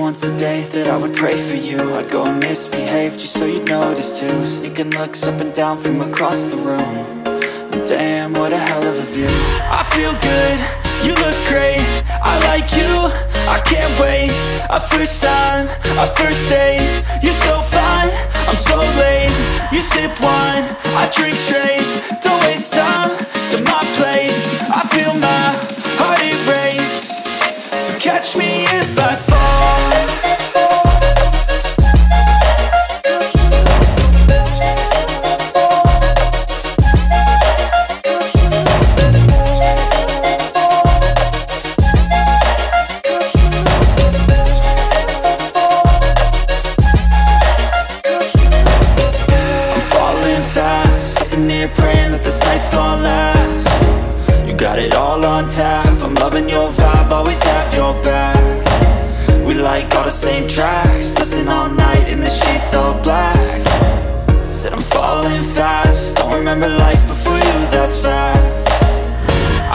once a day that I would pray for you. I'd go and misbehave just so you'd notice too. Sneaking looks up and down from across the room. And damn, what a hell of a view. I feel good, you look great, I like you, I can't wait. A first time, a first date, you're so fine, I'm so late. You sip wine, I drink straight. Don't waste time to my place. I feel my heart erase. So catch me if I fall. Praying that this night's gonna last. You got it all on tap, I'm loving your vibe, always have your back. We like all the same tracks, listen all night in the sheets all black. Said I'm falling fast, don't remember life before you, that's fact.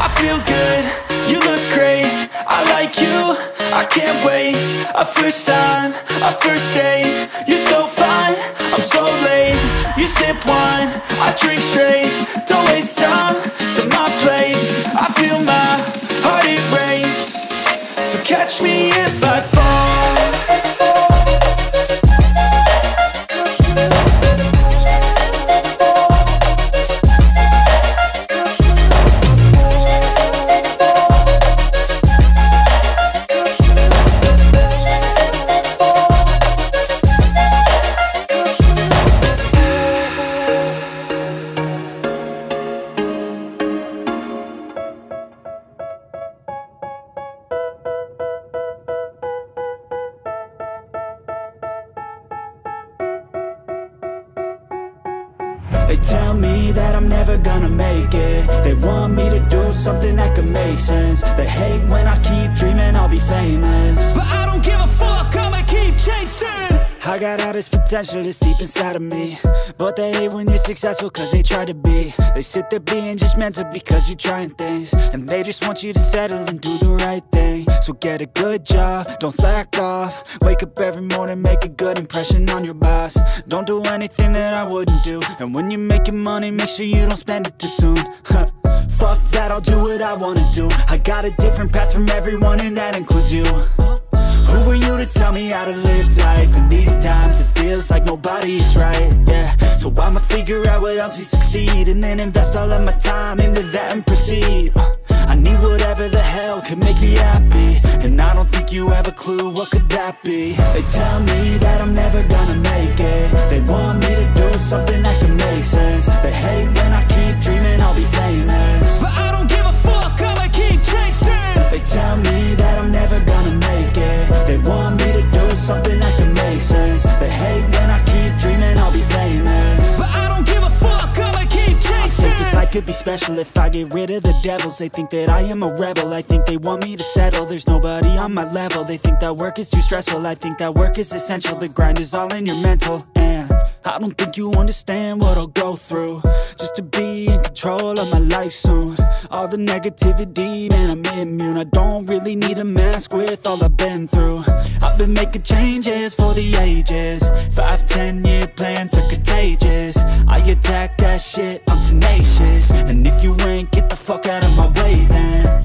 I feel good, you look great, I like you, I can't wait. A first time, a first date, you're so fine, I'm so late. You sip wine, I drink straight. Don't waste time to my place. I feel my heart erase. So catch me if I fall. They tell me that I'm never gonna make it. They want me to do something that could make sense. They hate when I keep dreaming I'll be famous, but I don't give a fuck, I'ma keep chasing. I got all this potential that's deep inside of me, but they hate when you're successful cause they try to be. They sit there being judgmental because you're trying things, and they just want you to settle and do the right thing. So get a good job, don't slack off. Wake up every morning, make a good impression on your boss. Don't do anything that I wouldn't do, and when you're making money, make sure you don't spend it too soon. Fuck that, I'll do what I wanna do. I got a different path from everyone and that includes you. Who are you to tell me how to live life? In these times it feels like nobody's right, yeah. So I'ma figure out what else we succeed, and then invest all of my time into that and proceed. I need whatever the hell could make me happy, and I don't think you have a clue what could that be. They tell me that I'm never gonna make it. They want me to do something that can make sense. They hate when I keep dreaming I'll be famous, but I don't give a fuck, I'ma keep chasing. They tell me that I'm never gonna make it. They want me to do something that can make sense. They hate when I keep dreaming I'll be famous, but I don't give a fuck, I'ma keep chasing. I think this life could be special if I get rid of the devils. They think that I am a rebel, I think they want me to settle. There's nobody on my level. They think that work is too stressful, I think that work is essential. The grind is all in your mental, and I don't think you understand what I'll go through just to be in control of my life soon. All the negativity, man, I'm immune. I don't really need a mask with all I've been through. I've been making changes for the ages. 5-10 year plans are contagious. I attack that shit, I'm tenacious. And if you ain't, get the fuck out of my way then.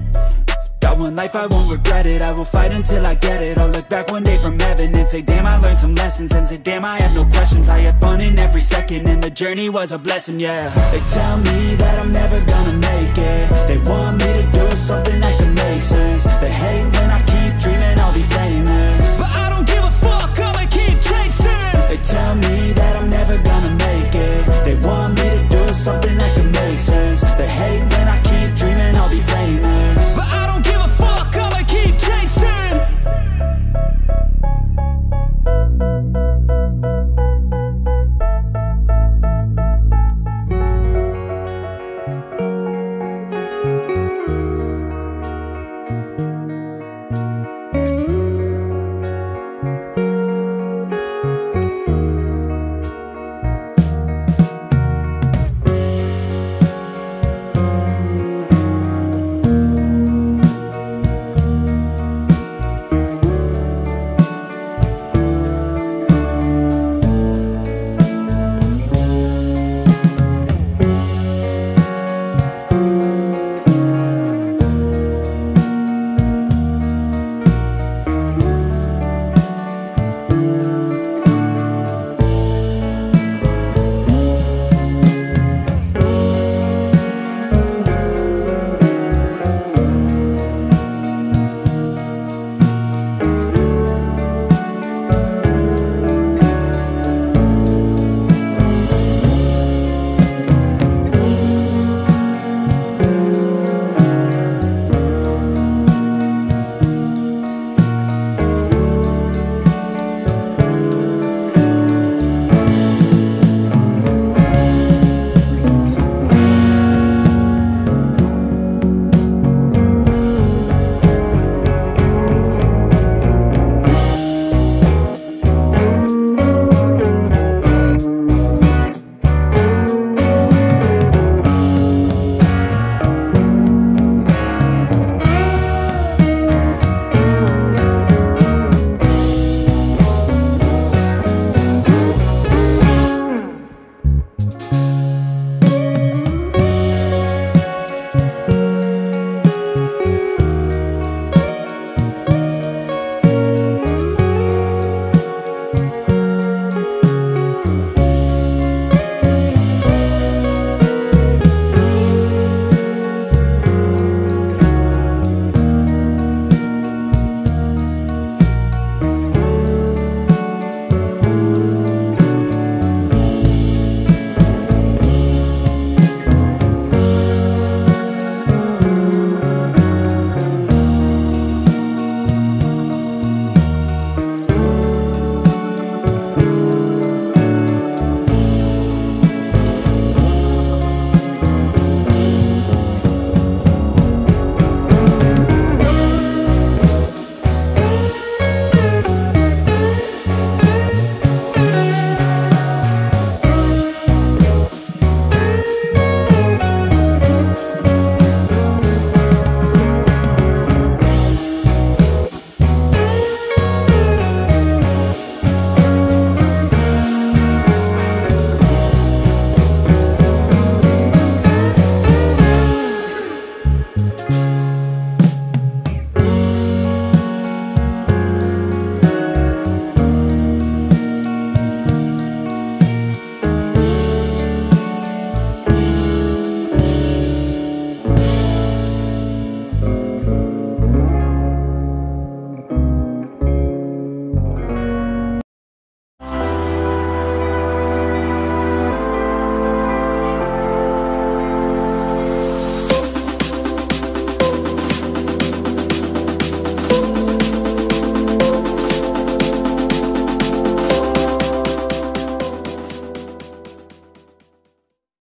Got one life, I won't regret it. I will fight until I get it. I'll look back one day from heaven and say, damn, I learned some lessons. And say, damn, I had no questions. I had fun in every second, and the journey was a blessing, yeah. They tell me that I'm never gonna make it. They want me to do something that can make sense. They hate when I keep dreaming I'll be famous, but I don't give a fuck, I'ma keep chasing. They tell me that I'm